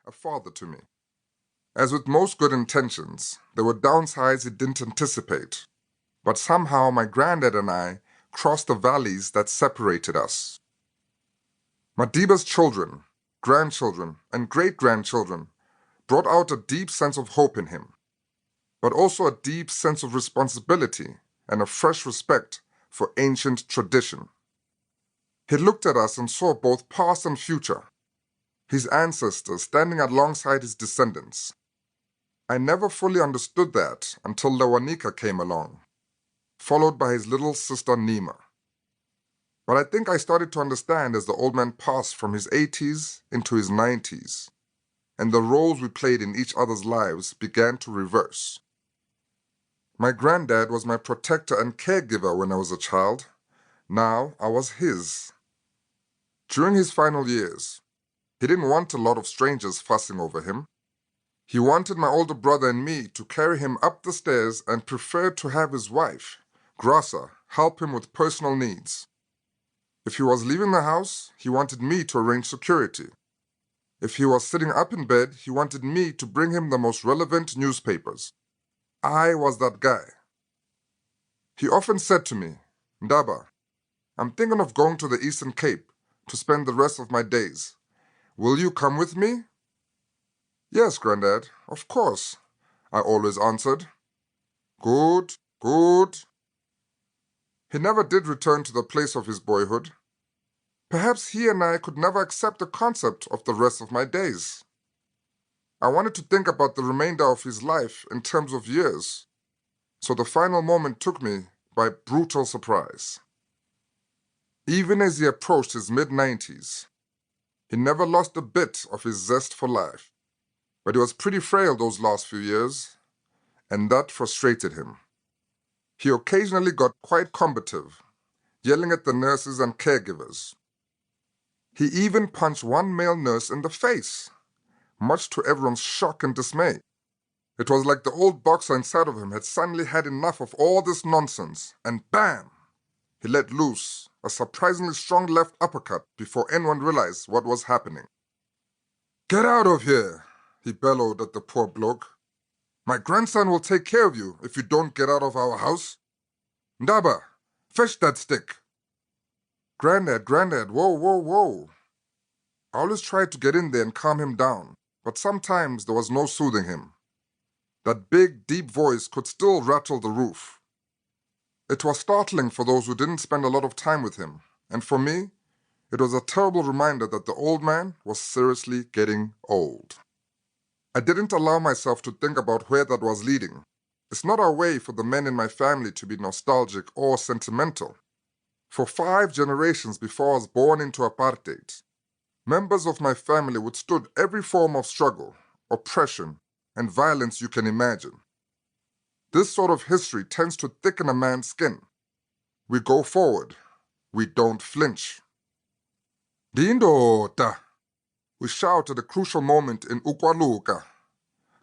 a father to me. As with most good intentions, there were downsides he didn't anticipate, but somehow my granddad and I crossed the valleys that separated us. Madiba's children, grandchildren, and great-grandchildren brought out a deep sense of hope in him, but also a deep sense of responsibility and a fresh respect for ancient tradition. He looked at us and saw both past and future, his ancestors standing alongside his descendants. I never fully understood that until Lawanika came along, followed by his little sister Nima. But I think I started to understand as the old man passed from his 80s into his 90s, and the roles we played in each other's lives began to reverse. My granddad was my protector and caregiver when I was a child. Now I was his. During his final years, he didn't want a lot of strangers fussing over him. He wanted my older brother and me to carry him up the stairs and preferred to have his wife, Grasa, help him with personal needs. If he was leaving the house, he wanted me to arrange security. If he was sitting up in bed, he wanted me to bring him the most relevant newspapers. I was that guy. He often said to me, "Ndaba, I'm thinking of going to the Eastern Cape to spend the rest of my days. Will you come with me?" "Yes, Granddad, of course," I always answered. Good, good. He never did return to the place of his boyhood. Perhaps he and I could never accept the concept of the rest of my days. I wanted to think about the remainder of his life in terms of years, so the final moment took me by brutal surprise. Even as he approached his mid-90s, he never lost a bit of his zest for life, but he was pretty frail those last few years, and that frustrated him. He occasionally got quite combative, yelling at the nurses and caregivers. He even punched one male nurse in the face, much to everyone's shock and dismay. It was like the old boxer inside of him had suddenly had enough of all this nonsense, and bam! He let loose a surprisingly strong left uppercut before anyone realized what was happening. "Get out of here!" he bellowed at the poor bloke. "My grandson will take care of you if you don't get out of our house. Ndaba, fetch that stick." Granddad, whoa, whoa, whoa. I always tried to get in there and calm him down, but sometimes there was no soothing him. That big, deep voice could still rattle the roof. It was startling for those who didn't spend a lot of time with him, and for me, it was a terrible reminder that the old man was seriously getting old. I didn't allow myself to think about where that was leading. It's not our way for the men in my family to be nostalgic or sentimental. For 5 generations before I was born into apartheid, members of my family withstood every form of struggle, oppression, and violence you can imagine. This sort of history tends to thicken a man's skin. We go forward. We don't flinch. "Dindota!" We shout at a crucial moment in Ukwaluka,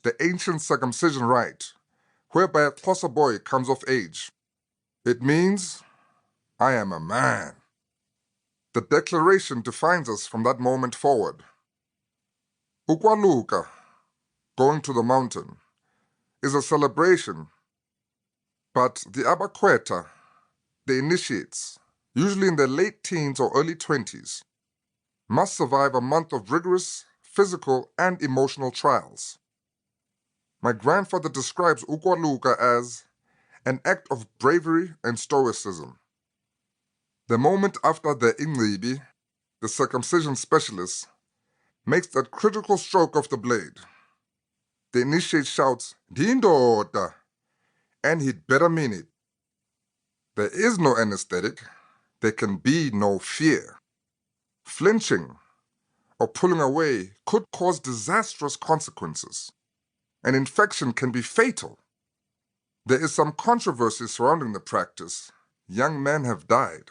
the ancient circumcision rite, whereby a Xhosa boy comes of age. It means, I am a man. The declaration defines us from that moment forward. Ukwaluka, going to the mountain, is a celebration, but the abakweta, the initiates, usually in their late teens or early 20s, must survive a month of rigorous physical and emotional trials. My grandfather describes Ukwaluka as an act of bravery and stoicism. The moment after the Ingcibi, the circumcision specialist, makes that critical stroke of the blade, the initiate shouts, "Dindota," and he'd better mean it. There is no anesthetic. There can be no fear. Flinching or pulling away could cause disastrous consequences. An infection can be fatal. There is some controversy surrounding the practice. Young men have died.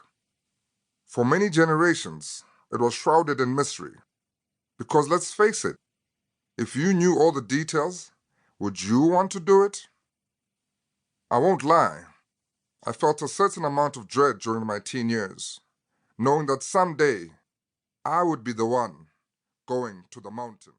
For many generations, it was shrouded in mystery. Because let's face it, if you knew all the details, would you want to do it? I won't lie. I felt a certain amount of dread during my teen years, knowing that someday I would be the one going to the mountain.